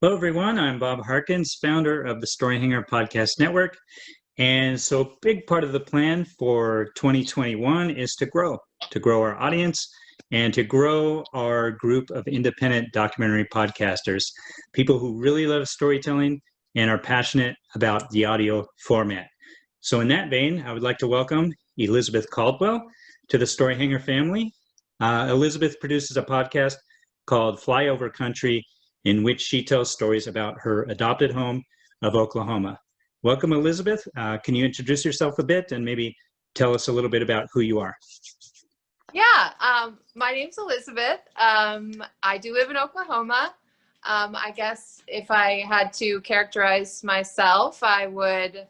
Hello, everyone. I'm Bob Harkins, founder of the Story Hangar Podcast Network. And so, a big part of the plan for 2021 is to grow our audience and to grow our group of independent documentary podcasters, people who really love storytelling and are passionate about the audio format. So, in that vein, I would like to welcome Elizabeth Caldwell to the Story Hangar family. Elizabeth produces a podcast called Flyover Country, in which she tells stories about her adopted home of Oklahoma. Welcome, Elizabeth. Can you introduce yourself a bit and maybe tell us a little bit about who you are? Yeah, my name's Elizabeth. I do live in Oklahoma. I guess if I had to characterize myself, I would,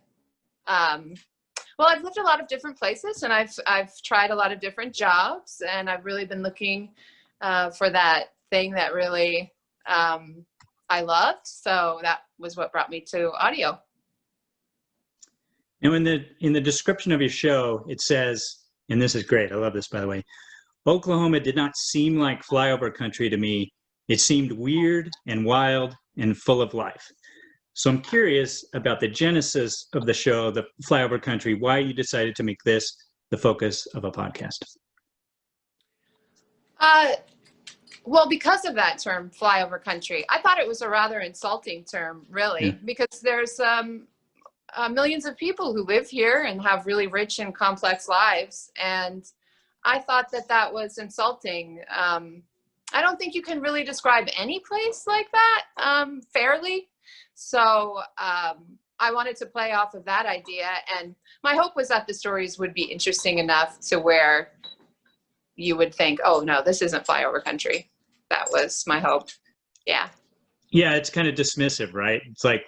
well, I've lived a lot of different places and I've tried a lot of different jobs, and I've really been looking for that thing that really I loved. So that was what brought me to audio. Now, in the description of your show, it says, and this is great, I love this, by the way, Oklahoma did not seem like flyover country to me. It seemed weird and wild and full of life. So I'm curious about the genesis of the show, the Flyover Country, why you decided to make this the focus of a podcast. Well, because of that term, flyover country, I thought it was a rather insulting term, really, because there's millions of people who live here and have really rich and complex lives. And I thought that that was insulting. I don't think you can really describe any place like that fairly. So I wanted to play off of that idea. And my hope was that the stories would be interesting enough to where you would think, oh, no, this isn't flyover country. That was my hope. Yeah. Yeah, it's kind of dismissive, right? It's like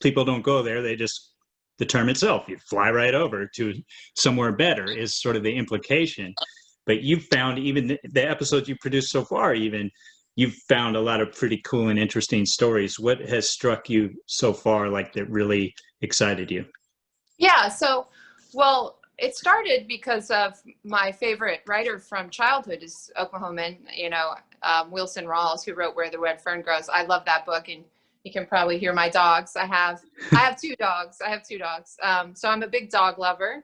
people don't go there. They just, the term itself, you fly right over to somewhere better is sort of the implication. But you've found, even the episodes you've produced so far, you've found a lot of pretty cool and interesting stories. What has struck you so far, like that really excited you? Yeah, so, well, it started because of my favorite writer from childhood is Oklahoman, Wilson Rawls, who wrote Where the Red Fern Grows. I love that book, and you can probably hear my dogs. I have two dogs. So I'm a big dog lover,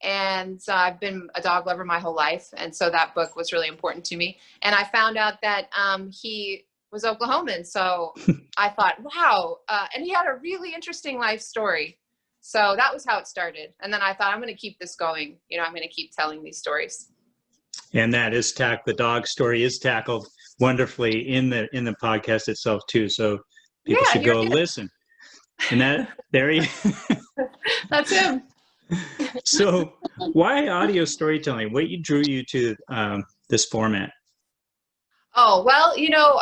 and I've been a dog lover my whole life. And so that book was really important to me. And I found out that he was Oklahoman. So I thought, wow. And he had a really interesting life story. So that was how it started. And then I thought, I'm going to keep this going. I'm going to keep telling these stories. And that is the dog story is tackled wonderfully in the podcast itself too. So people should go listen. And there he That's him. So why audio storytelling? What drew you to this format? Oh, well,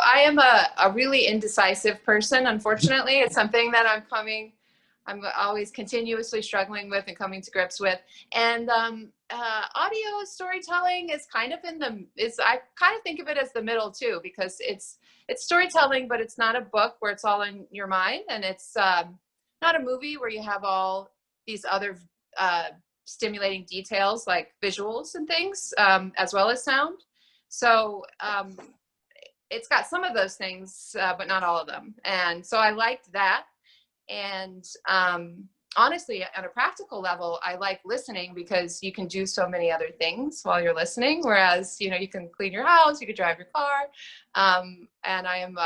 I am a really indecisive person. Unfortunately, it's something that I'm always continuously struggling with and coming to grips with. And audio storytelling is kind of I kind of think of it as the middle too, because it's storytelling, but it's not a book where it's all in your mind. And it's not a movie where you have all these other stimulating details like visuals and things, as well as sound. So it's got some of those things, but not all of them. And so I liked that. And honestly, on a practical level, I like listening because you can do so many other things while you're listening. Whereas, you can clean your house, you can drive your car. And I am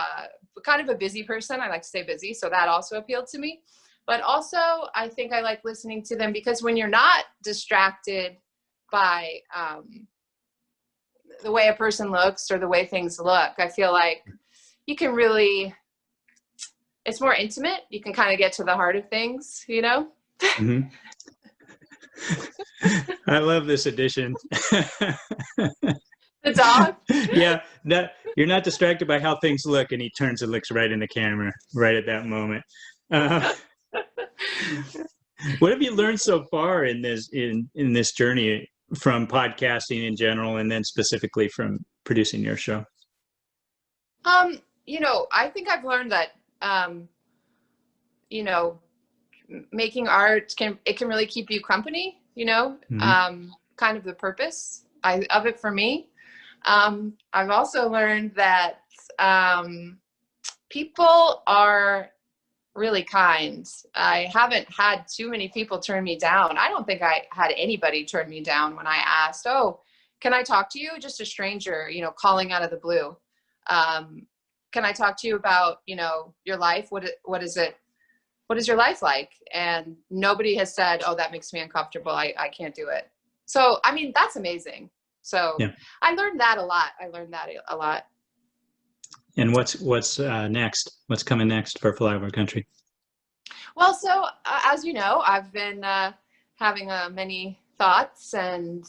kind of a busy person. I like to stay busy. So that also appealed to me. But also, I think I like listening to them because when you're not distracted by the way a person looks or the way things look, I feel like you can really, it's more intimate. You can kind of get to the heart of things, Mm-hmm. I love this addition. The dog? Yeah, you're not distracted by how things look, and he turns and looks right in the camera right at that moment. What have you learned so far in this journey from podcasting in general, and then specifically from producing your show? I think I've learned that making art can really keep you company. Mm-hmm. Kind of the purpose of it for me. I've also learned that people are really kind. I haven't had too many people turn me down. I don't think I had anybody turn me down when I asked, "Oh, can I talk to you?" Just a stranger, you know, calling out of the blue. Can I talk to you about, you know, your life? What is it? What is your life like? And nobody has said, "Oh, that makes me uncomfortable. I can't do it." So, I mean, that's amazing. So Yeah. I learned that a lot. I learned that a lot. And what's next? What's coming next for Flyover Country? Well, so as you know, I've been having many thoughts, and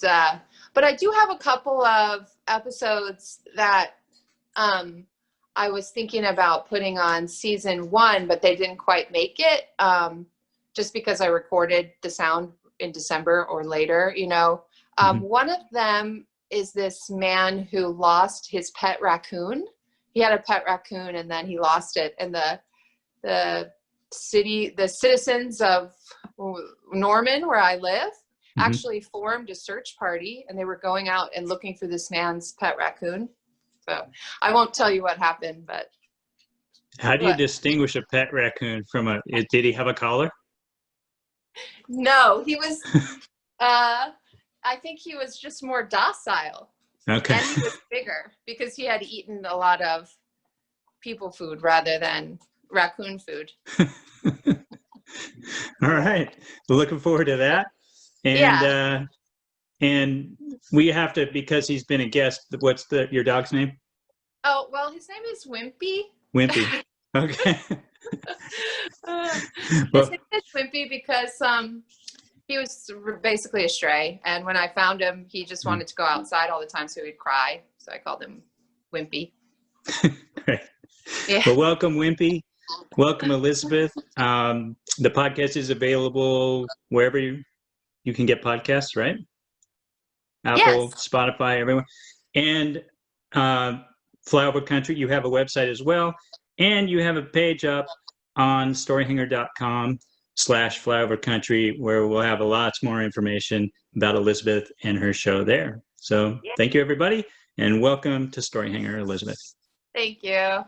but I do have a couple of episodes that I was thinking about putting on season 1, but they didn't quite make it, just because I recorded the sound in December or later. You know, one of them is this man who lost his pet raccoon. He had a pet raccoon, and then he lost it, and the citizens of Norman, where I live, actually formed a search party, and they were going out and looking for this man's pet raccoon. So I won't tell you what happened, but. How do you distinguish a pet raccoon from did he have a collar? No, he was, I think he was just more docile. Okay. And he was bigger because he had eaten a lot of people food rather than raccoon food. All right. Looking forward to that. And Yeah. And we have to, because he's been a guest, what's your dog's name? Oh, well, his name is Wimpy. Wimpy. Okay. His name is Wimpy because he was basically a stray. And when I found him, he just wanted to go outside all the time, so he'd cry. So I called him Wimpy. Great. Yeah. Well, welcome, Wimpy. Welcome, Elizabeth. The podcast is available wherever you can get podcasts, right? Apple, Yes. Spotify, everywhere. And Flyover Country, you have a website as well. And you have a page up on storyhanger.com/Flyover Country, where we'll have lots more information about Elizabeth and her show there. So Thank you, everybody. And welcome to Story Hanger, Elizabeth. Thank you.